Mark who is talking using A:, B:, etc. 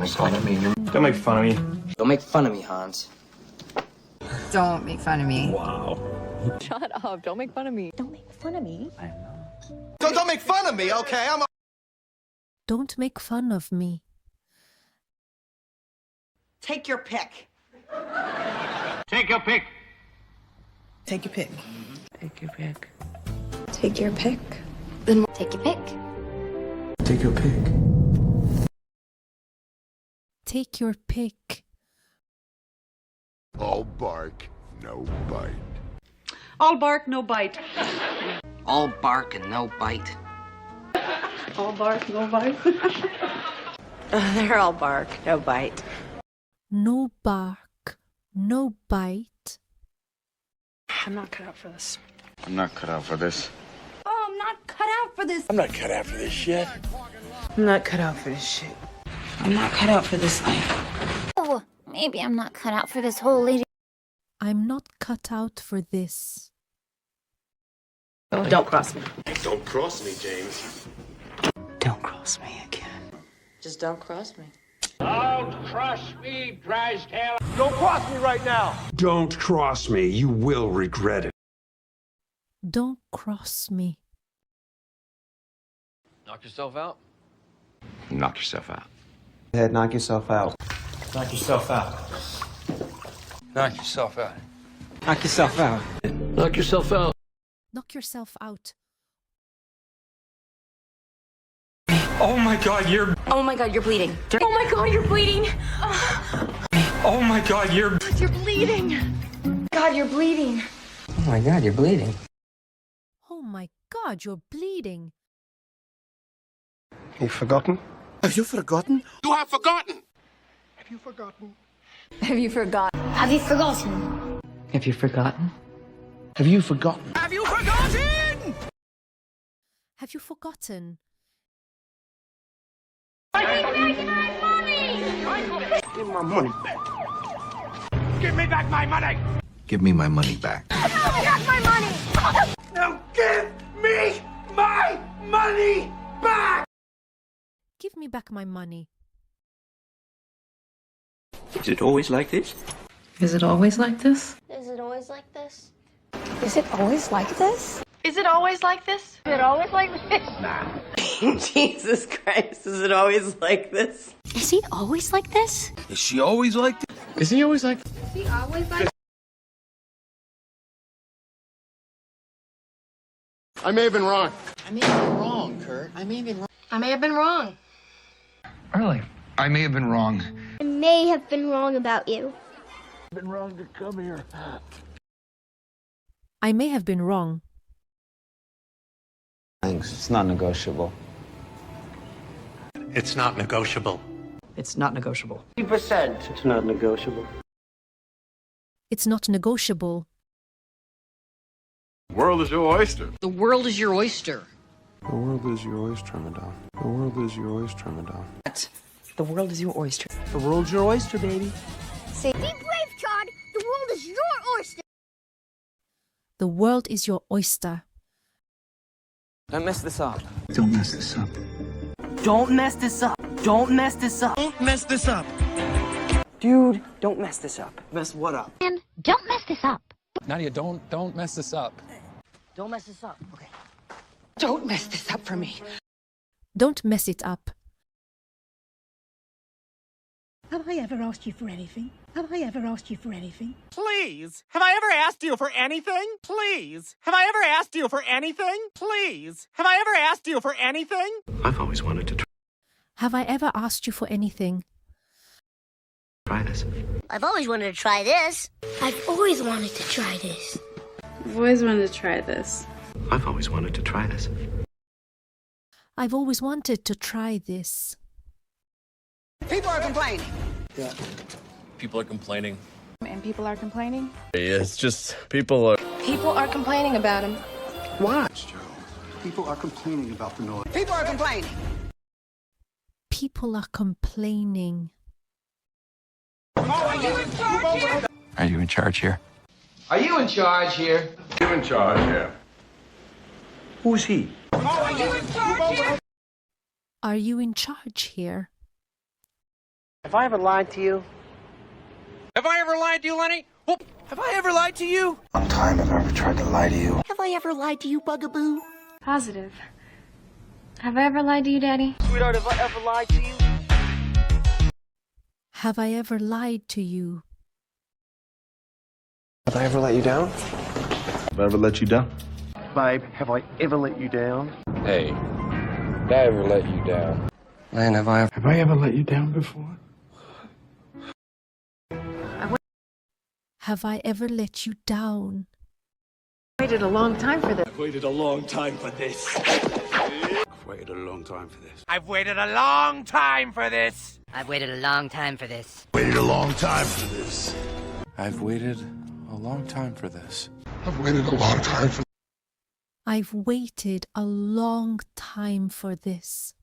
A: Don't make fun of me.
B: Don't make fun of me.
A: Don't make fun of me, Hans.
C: Don't make fun of me.
B: Wow.
D: Shut up. Don't make fun of me.
E: Don't make fun of me.
B: I know.
F: Don't make fun of me, okay?
E: Don't make fun of me.
C: Take your pick.
G: Take your pick.
C: Take your pick.
G: Take your pick.
D: Take your pick.
E: Then take your pick.
B: Take your pick.
E: Take your pick.
H: All bark, no bite.
C: All bark, no bite.
A: All bark and no bite.
C: All bark, no bite.
D: They're all bark, no bite.
E: No bark, no bite.
D: I'm not cut out for this.
H: I'm not cut out for this.
E: Oh, I'm not cut out for this.
F: I'm not cut out for this shit.
C: I'm not cut out for this shit. I'm not cut out for this life.
E: Oh, maybe I'm not cut out for this whole lady. I'm not cut out for this.
C: Don't cross me.
F: Don't cross me, James.
C: Don't cross me again.
D: Just don't cross me.
G: Don't cross me, Drysdale.
F: Don't cross me right now.
I: Don't cross me. You will regret it.
E: Don't cross me.
B: Knock yourself out.
H: Knock yourself out.
B: Head, knock yourself out.
F: Knock yourself out.
B: Knock yourself out.
F: Knock yourself out.
B: Knock yourself out.
E: Knock yourself out.
I: Oh my God, you're.
E: Oh my God, you're bleeding. Oh my God, you're bleeding.
I: Oh my God, you're.
E: You're bleeding. God, you're bleeding.
A: Oh my God, you're bleeding.
E: Oh my God, you're bleeding.
F: Have you forgotten? Have you forgotten?
H: You have forgotten!
F: Have you forgotten?
E: Have you forgotten?
D: Have you forgotten?
A: Have you forgotten?
F: Have you forgotten? Have you forgotten?
E: Have you forgotten?
F: Give me my money back.
G: Give me back my money.
H: Give me my money back.
F: Now give me my money back!
E: Give me back my money.
B: Is it always like this?
C: Is it always like this?
D: Is it always like this?
E: Is it always like this?
D: Is it always like this? Is it always like this? Jesus Christ, is it always like this?
E: Is he always like this?
H: Is she always like this?
B: Is he always like
D: Is he always like
H: I may have been wrong.
A: I may have been wrong, Kurt. I may have been wrong.
D: I may have been wrong.
H: Really? I may have been wrong.
J: I may have been wrong about you.
F: Been wrong to come here.
E: I may have been wrong.
B: Thanks. It's not negotiable.
G: It's not negotiable.
C: It's not negotiable.
F: 50%. It's not negotiable.
E: It's not negotiable.
H: The world is your oyster.
C: The world is your oyster.
I: The world is your oyster, madame. The world is your oyster, madame.
C: The world is your oyster.
F: The world's your oyster, baby.
J: Say, be brave, Todd. The world is your oyster.
E: The world is your oyster.
B: Don't mess this up.
A: Don't mess this up.
C: Don't mess this up. Don't mess this up.
F: Don't mess this up.
C: Dude, don't mess this up.
F: Mess what up?
J: And don't mess this up.
B: Nadia, don't mess this up.
C: Don't mess this up. Okay. Don't mess this up for me.
E: Don't mess it up.
K: Have I ever asked you for anything? Have I ever asked you for anything?
F: Please. Have I ever asked you for anything? Please. Have I ever asked you for anything? Please. Have I ever asked you for anything?
I: I've always wanted to
E: Have I ever asked you for anything?
I: try this.
J: I've always wanted to try this. I've always wanted to try this.
D: I've always wanted to try this.
I: I've always wanted to try this.
E: I've always wanted to try this.
C: People are complaining.
B: People are complaining.
D: And people are complaining?
B: It's just people are.
D: People are complaining about him.
F: Watch, Joe. People are complaining about the noise.
C: People are complaining.
E: People are complaining.
H: Are you in charge here?
A: Are you in charge here?
H: You in charge here.
F: Who's he?
E: Are you in charge here?
A: Have I ever lied to you?
G: Have I ever lied to you, Lenny? Whoop.
F: Have I ever lied to you?
I: One time have I ever tried to lie to you.
K: Have I ever lied to you, Bugaboo?
J: Positive. Have I ever lied to you, Daddy?
A: Sweetheart, have I ever lied to you?
E: Have I ever lied to you?
I: Have I ever let you down? Have I ever let you down?
A: Babe, have I ever let you down?
H: Hey, did I ever let you down?
I: Lan, have I ever let you down before?
E: Have I ever let you down?
C: Waited a long time for this.
G: I've waited a long time for this.
I: I've waited a long time for this.
F: I've waited a long time for this.
C: I've waited a long time for this.
I: Waited a long time for this.
H: I've waited a long time for this.
I: I've waited a long time for
E: I've waited a long time for this.